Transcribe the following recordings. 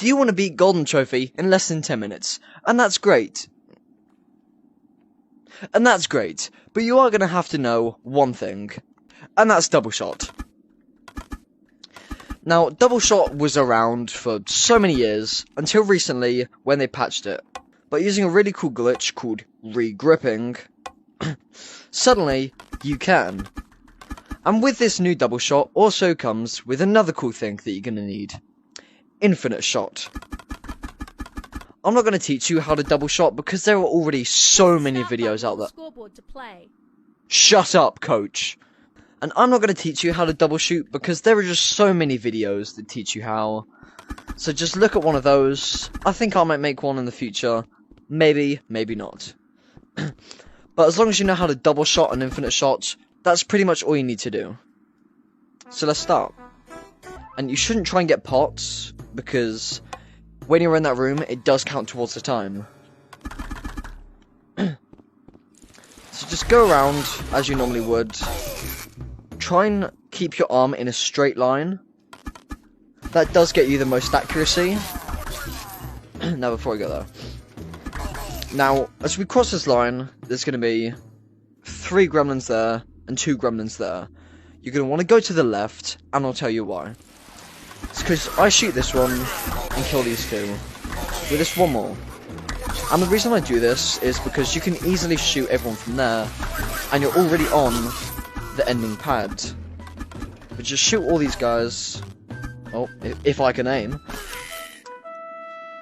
So you want to beat Golden Trophy in less than 10 minutes, and that's great. But you are going to have to know one thing, and that's double shot. Now, double shot was around for so many years, until recently, when they patched it. But using a really cool glitch called re-gripping, suddenly, you can. And with this new double shot also comes with another cool thing that you're going to need. Infinite shot. I'm not going to teach you how to double shot because there are already so many videos out there. Scoreboard to play. Shut up, coach. And I'm not going to teach you how to double shoot because there are just so many videos that teach you how. So just look at one of those. I think I might make one in the future. Maybe, maybe not. But as long as you know how to double shot and infinite shot, that's pretty much all you need to do. So let's start. And you shouldn't try and get pots, because when you're in that room, it does count towards the time. So just go around as you normally would. Try and keep your arm in a straight line. That does get you the most accuracy. Now before I go there. Now, as we cross this line, there's going to be 3 gremlins there and 2 gremlins there. You're going to want to go to the left, and I'll tell you why. It's because I shoot this one and kill these 2. With this one more. And the reason I do this is because you can easily shoot everyone from there, and you're already on the ending pad. But just shoot all these guys. Oh, if I can aim.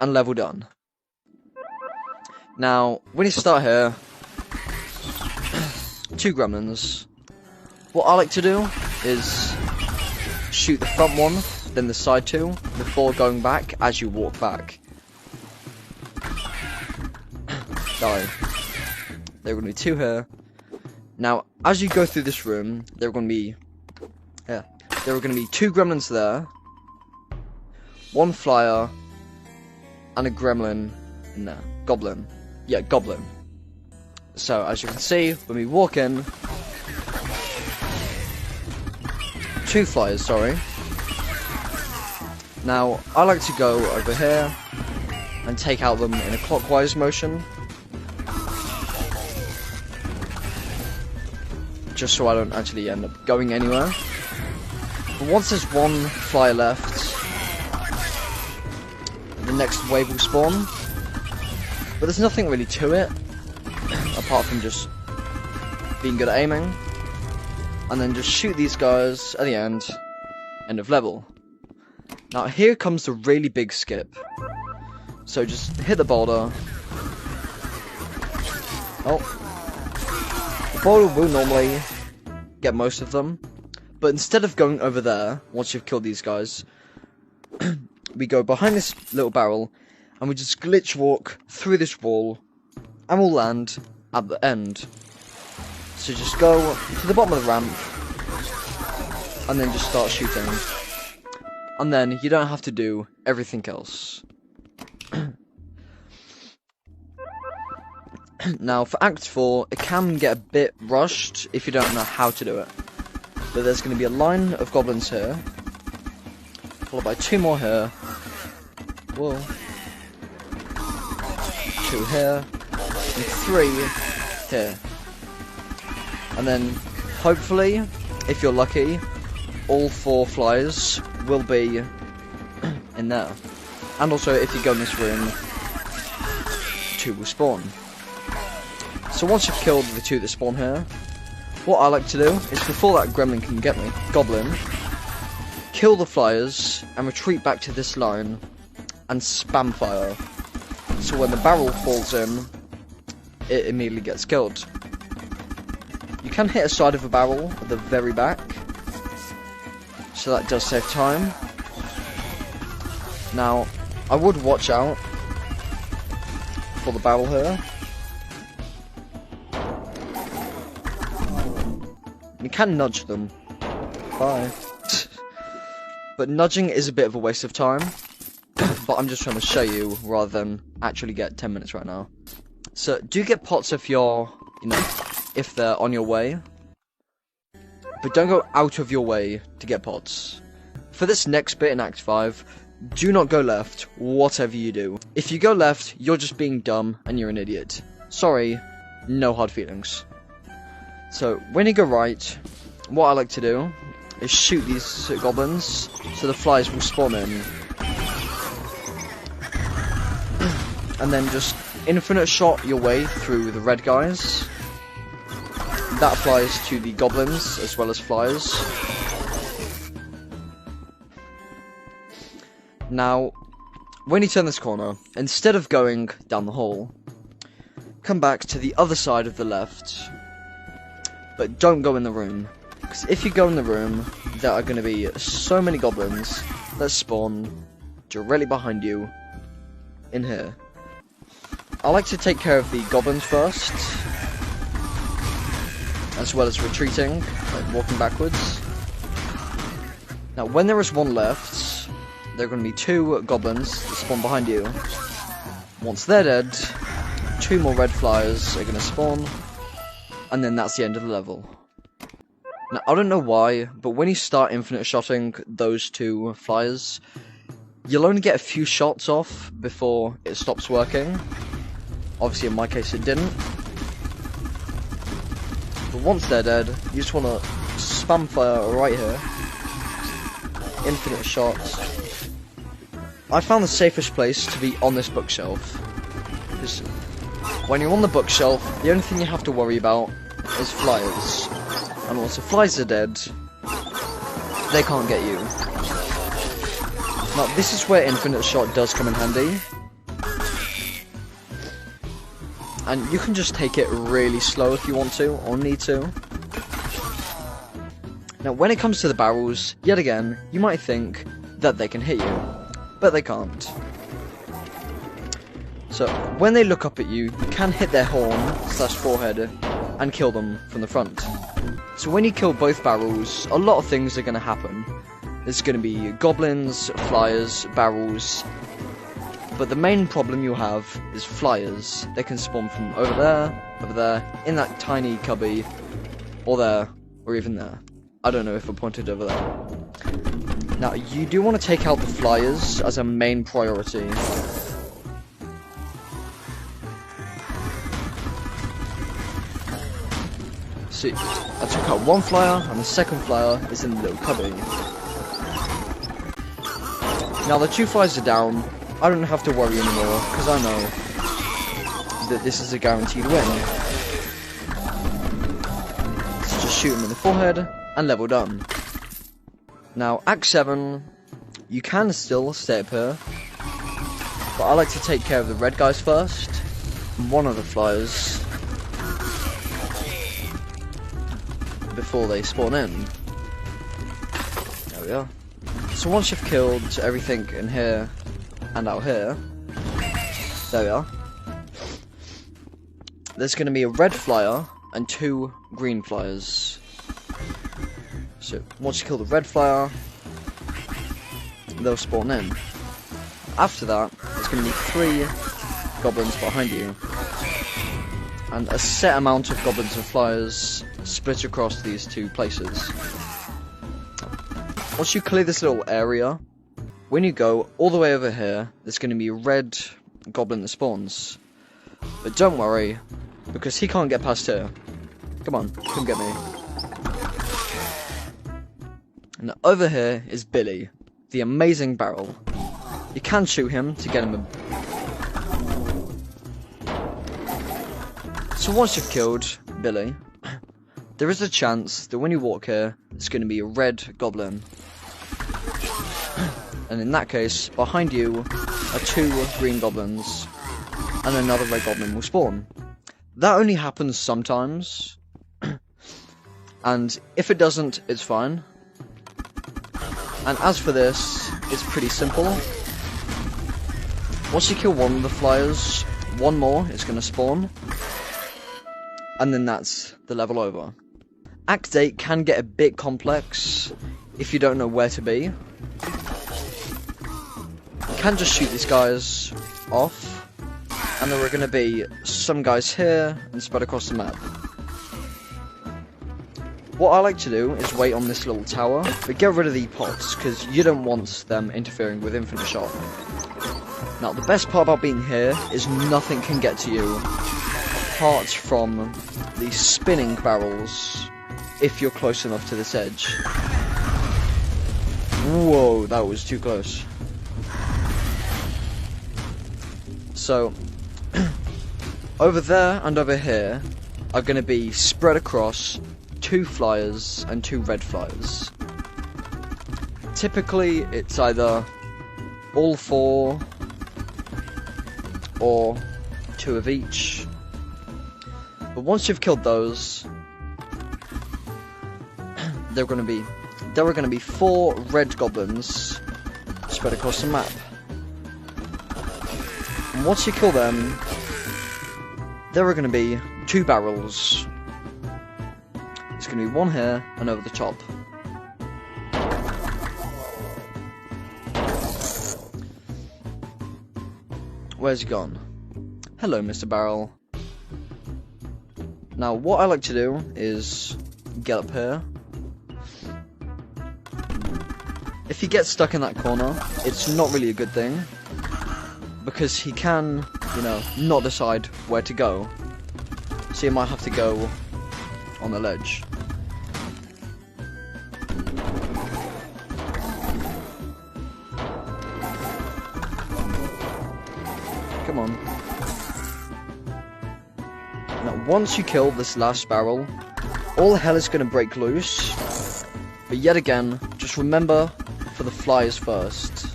And level done. Now, when you start here, 2 gremlins. What I like to do is shoot the front one, then the side 2, before going back as you walk back. Die. There are going to be 2 here. Now, as you go through this room, there are going to be 2 gremlins there, 1 flyer, and a gremlin in there. Goblin. Yeah, goblin. So, as you can see, when we walk in, 2 flyers, sorry. Now, I like to go over here and take out them in a clockwise motion. Just so I don't actually end up going anywhere. But once there's 1 flyer left, the next wave will spawn. But there's nothing really to it, apart from just being good at aiming. And then just shoot these guys at the end of level. Now here comes the really big skip. So just hit the boulder. Oh. The boulder will normally get most of them. But instead of going over there, once you've killed these guys, we go behind this little barrel, and we just glitch walk through this wall, and we'll land at the end. So just go to the bottom of the ramp, and then just start shooting. And then you don't have to do everything else. Now for Act 4, it can get a bit rushed if you don't know how to do it. But there's going to be a line of goblins here, followed by 2 more here. Whoa. 2 here, and 3 here. And then, hopefully, if you're lucky, all 4 flyers will be in there. And also, if you go in this room, 2 will spawn. So once you've killed the 2 that spawn here, what I like to do is, before that gremlin can get me, goblin, kill the flyers, and retreat back to this line, and spam fire. So when the barrel falls in, it immediately gets killed. You can hit a side of a barrel at the very back, so that does save time. Now, I would watch out for the barrel here. You can nudge them. Bye. But nudging is a bit of a waste of time. But I'm just trying to show you rather than actually get 10 minutes right now. So, do get pots if you're, if they're on your way. But don't go out of your way to get pots. For this next bit in Act 5, do not go left, whatever you do. If you go left, you're just being dumb and you're an idiot. Sorry, no hard feelings. So, when you go right, what I like to do is shoot these goblins so the flies will spawn in. And then just infinite shot your way through the red guys. That applies to the goblins as well as flies. Now, when you turn this corner, instead of going down the hall, come back to the other side of the left, but don't go in the room, because if you go in the room, there are going to be so many goblins that spawn directly behind you in here. I like to take care of the goblins first, as well as retreating, like walking backwards. Now, when there is one left, there are going to be 2 goblins that spawn behind you. Once they're dead, 2 more red flies are going to spawn, and then that's the end of the level. Now, I don't know why, but when you start infinite shotting those 2 flies, you'll only get a few shots off before it stops working. Obviously, in my case, it didn't. But once they're dead, you just want to spam fire right here. Infinite shots. I found the safest place to be on this bookshelf. Because when you're on the bookshelf, the only thing you have to worry about is flies. And once the flies are dead, they can't get you. Now, this is where infinite shot does come in handy. And you can just take it really slow if you want to, or need to. Now, when it comes to the barrels, yet again, you might think that they can hit you, but they can't. So, when they look up at you, you can hit their horn/forehead and kill them from the front. So when you kill both barrels, a lot of things are going to happen. There's going to be goblins, flyers, barrels, but the main problem you have is flyers. They can spawn from over there, in that tiny cubby, or there, or even there. I don't know if I pointed over there. Now, you do want to take out the flyers as a main priority. See, I took out one flyer, and the second flyer is in the little cubby. Now, the 2 flyers are down. I don't have to worry anymore, because I know that this is a guaranteed win. So just shoot him in the forehead, and level done. Now, Act 7, you can still stay up here, but I like to take care of the red guys first, and one of the flyers, before they spawn in. There we are. So once you've killed everything in here, and out here, there we are, there's going to be a red flyer and 2 green flyers. So once you kill the red flyer, they'll spawn in. After that, there's going to be 3 goblins behind you, and a set amount of goblins and flyers split across these 2 places. Once you clear this little area, when you go all the way over here, there's going to be a red goblin that spawns. But don't worry, because he can't get past here. Come on, come get me. And over here is Billy, the amazing barrel. You can shoot him to get him So once you've killed Billy, there is a chance that when you walk here, it's going to be a red goblin. And in that case, behind you are 2 green goblins, and another red goblin will spawn. That only happens sometimes, and if it doesn't, it's fine. And as for this, it's pretty simple. Once you kill one of the flyers, 1 more is going to spawn, and then that's the level over. Act 8 can get a bit complex if you don't know where to be. You can just shoot these guys off, and there are going to be some guys here and spread across the map. What I like to do is wait on this little tower, but get rid of the pots, because you don't want them interfering with infinite shot. Now, the best part about being here is nothing can get to you, apart from the spinning barrels, if you're close enough to this edge. Whoa, that was too close. So, over there and over here are going to be spread across 2 flyers and 2 red flyers. Typically, it's either all 4 or 2 of each. But once you've killed those, there are going to be 4 red goblins spread across the map. And once you kill them, there are going to be 2 barrels. There's going to be 1 here and over the top. Where's he gone? Hello, Mr. Barrel. Now, what I like to do is get up here. If he gets stuck in that corner, it's not really a good thing, because he can, you know, not decide where to go. So you might have to go on the ledge. Come on. Now, once you kill this last barrel, all hell is going to break loose. But yet again, just remember for the flyers first.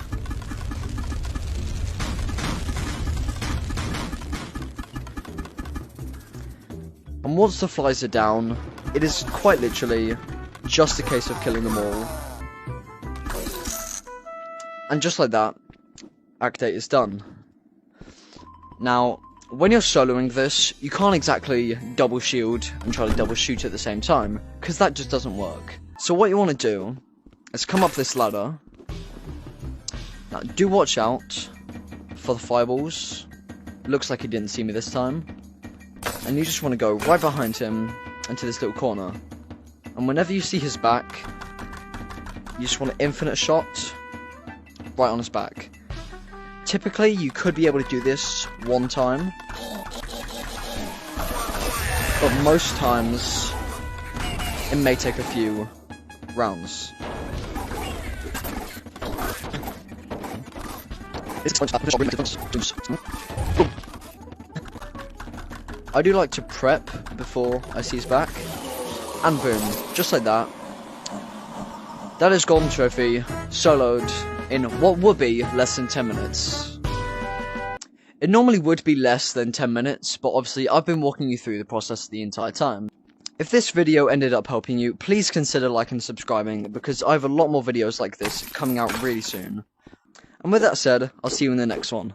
And once the flies are down, it is quite literally just a case of killing them all. And just like that, Act 8 is done. Now, when you're soloing this, you can't exactly double shield and try to double shoot at the same time, because that just doesn't work. So what you want to do is come up this ladder. Now, do watch out for the fireballs. Looks like he didn't see me this time. And you just want to go right behind him into this little corner. And whenever you see his back, you just want an infinite shot right on his back. Typically, you could be able to do this 1 time, but most times, it may take a few rounds. I do like to prep before I see his back, and boom, just like that. That is Golden Trophy, soloed in what would be less than 10 minutes. It normally would be less than 10 minutes, but obviously I've been walking you through the process the entire time. If this video ended up helping you, please consider liking and subscribing, because I have a lot more videos like this coming out really soon. And with that said, I'll see you in the next one.